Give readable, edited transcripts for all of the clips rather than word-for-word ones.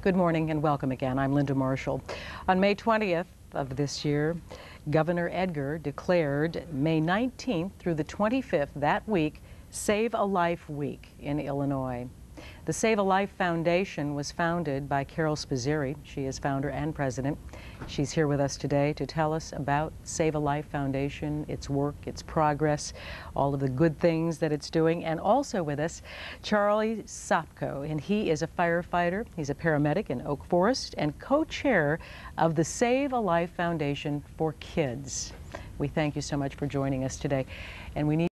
Good morning and welcome again. I'm Linda Marshall. On May 20th of this year, Governor Edgar declared May 19th through the 25th that week Save a Life Week in Illinois. The Save a Life Foundation was founded by Carol Spizzirri. She is founder and president. She's here with us today to tell us about Save a Life Foundation, its work, its progress, all of the good things that it's doing, and also with us, Charlie Sopko, and he is a firefighter. He's a paramedic in Oak Forest and co-chair of the Save a Life Foundation for Kids. We thank you so much for joining us today, and we need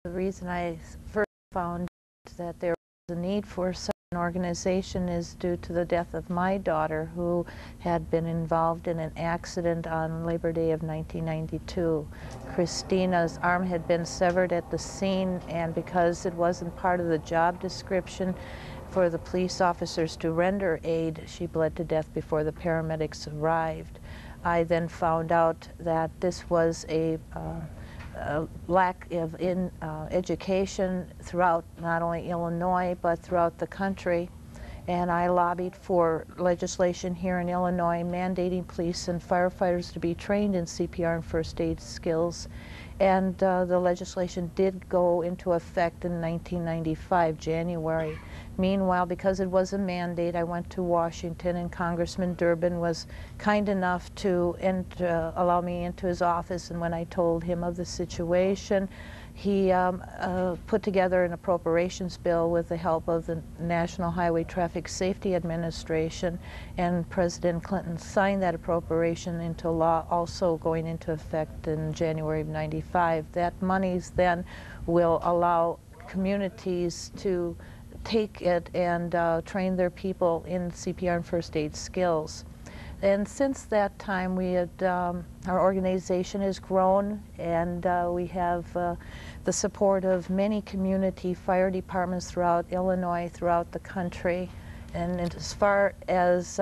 The reason I first found that there was a need for such an organization is due to the death of my daughter, who had been involved in an accident on Labor Day of 1992. Christina's arm had been severed at the scene, and because it wasn't part of the job description for the police officers to render aid, she bled to death before the paramedics arrived. I then found out that this was a lack of education throughout not only Illinois but throughout the country, and I lobbied for legislation here in Illinois mandating police and firefighters to be trained in CPR and first aid skills, and the legislation did go into effect in 1995, January. Meanwhile, because it was a mandate, I went to Washington, and Congressman Durbin was kind enough to allow me into his office, and when I told him of the situation, he put together an appropriations bill with the help of the National Highway Traffic Safety Administration, and President Clinton signed that appropriation into law, also going into effect in January of '95. That monies then will allow communities to take it and train their people in CPR and first aid skills. And since that time, we had, our organization has grown, and we have the support of many community fire departments throughout Illinois, throughout the country. And as far as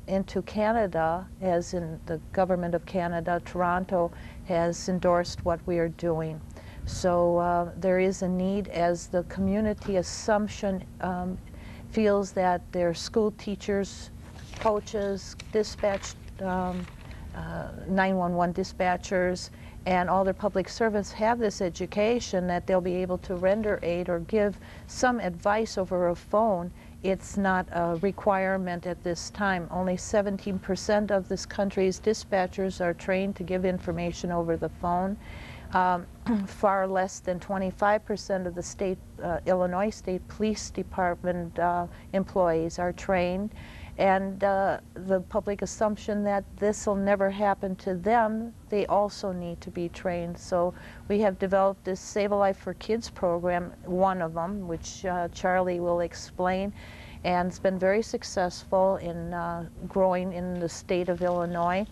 into Canada, as in the government of Canada, Toronto has endorsed what we are doing. So there is a need, as the community assumption feels that their school teachers, coaches, dispatch, 911 dispatchers, and all their public servants have this education that they'll be able to render aid or give some advice over a phone. It's not a requirement at this time. Only 17% of this country's dispatchers are trained to give information over the phone. Far less than 25% of the state, Illinois State Police Department employees are trained, and the public assumption that this will never happen to them, they also need to be trained. So we have developed this Save a Life for Kids program, one of them, which Charlie will explain, and it's been very successful in growing in the state of Illinois.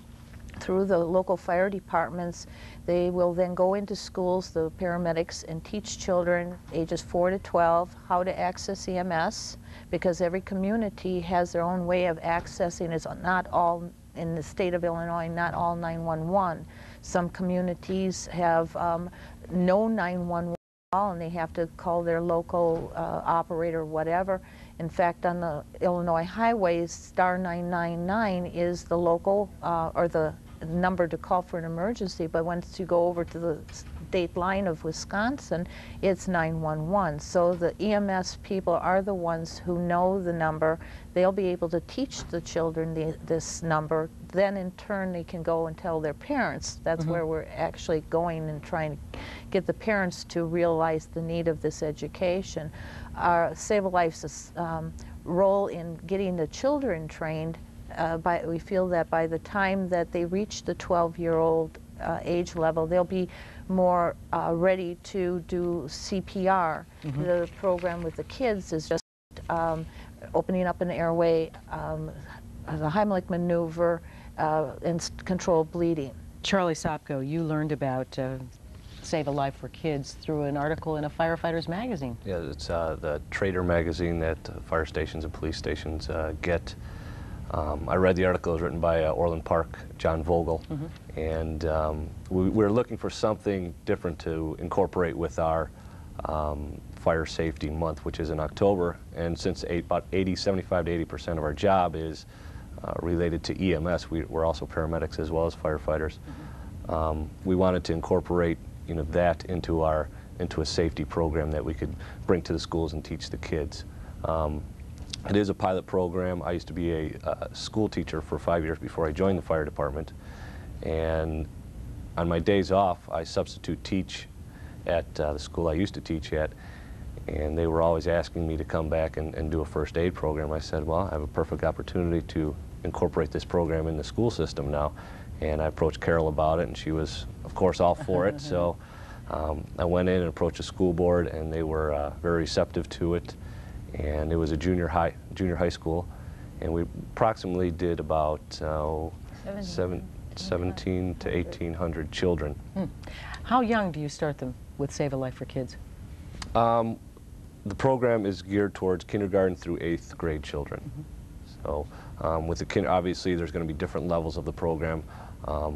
Through the local fire departments, they will then go into schools, the paramedics, and teach children ages 4 to 12 how to access EMS, because every community has their own way of accessing. It's not all, in the state of Illinois, not all 911. Some communities have no 911 and they have to call their local operator, whatever. In fact, on the Illinois highways, star 999 is the local or the number to call for an emergency, but once you go over to the state line of Wisconsin, it's 911. So the EMS people are the ones who know the number. They'll be able to teach the children this number. Then in turn they can go and tell their parents. That's where we're actually going and trying to get the parents to realize the need of this education. Our Save a Life's role in getting the children trained, we feel that by the time that they reach the 12-year-old age level, they'll be more ready to do CPR. The program with the kids is just opening up an airway, the Heimlich maneuver, and controlled bleeding. Charlie Sopko, you learned about Save a Life for Kids through an article in a firefighter's magazine. Yeah, it's the Trader magazine that fire stations and police stations get. I read the article. It was written by Orland Park, John Vogel, and we were looking for something different to incorporate with our Fire Safety Month, which is in October. And since about 75 to 80% of our job is related to EMS, we're also paramedics as well as firefighters. We wanted to incorporate that into a safety program that we could bring to the schools and teach the kids. It is a pilot program. I used to be a school teacher for 5 years before I joined the fire department, and on my days off I substitute teach at the school I used to teach at, and they were always asking me to come back and do a first aid program. I said, well, I have a perfect opportunity to incorporate this program in the school system now, and I approached Carol about it, and she was of course all for it. So I went in and approached the school board, and they were very receptive to it. And it was a junior high school, and we approximately did about 17 to 1,800 children. How young do you start them with Save a Life for Kids? The program is geared towards kindergarten through 8th grade children. So with the obviously there's going to be different levels of the program.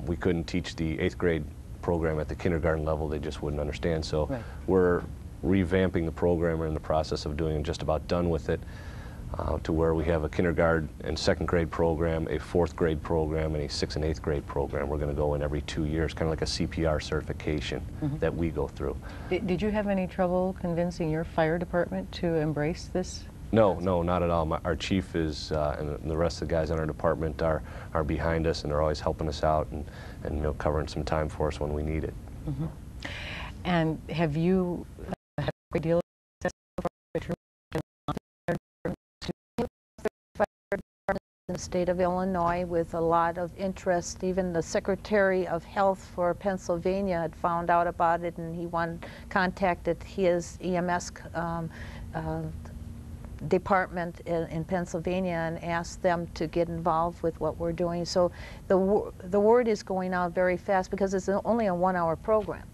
We couldn't teach the 8th grade program at the kindergarten level; they just wouldn't understand. So we're revamping the program. We're in the process of doing just about done with it, to where we have a kindergarten and 2nd grade program, a 4th grade program, and a 6th and 8th grade program. We're going to go in every 2 years, kind of like a CPR certification that we go through. Did you have any trouble convincing your fire department to embrace this? No, not at all. Our chief is, and the rest of the guys in our department are behind us, and they're always helping us out and covering some time for us when we need it. And have you had a great deal of success in the state of Illinois with a lot of interest? Even the Secretary of Health for Pennsylvania had found out about it, and he contacted his EMS department in Pennsylvania and asked them to get involved with what we're doing. So the word is going out very fast, because it's only a 1-hour program.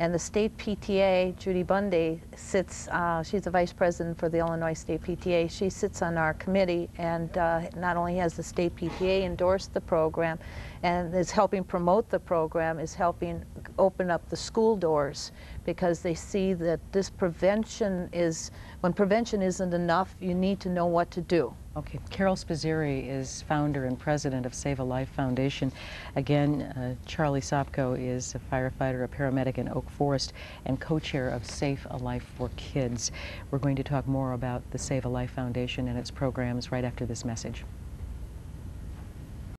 And the state PTA, Judy Bundy, sits, she's the vice president for the Illinois State PTA. She sits on our committee, and not only has the state PTA endorsed the program and is helping promote the program, is helping open up the school doors, because they see that this prevention is, when prevention isn't enough, you need to know what to do. Okay, Carol Spizzirri is founder and president of Save a Life Foundation. Again, Charlie Sopko is a firefighter, a paramedic in Oak Forest, and co-chair of Save a Life for Kids. We're going to talk more about the Save a Life Foundation and its programs right after this message.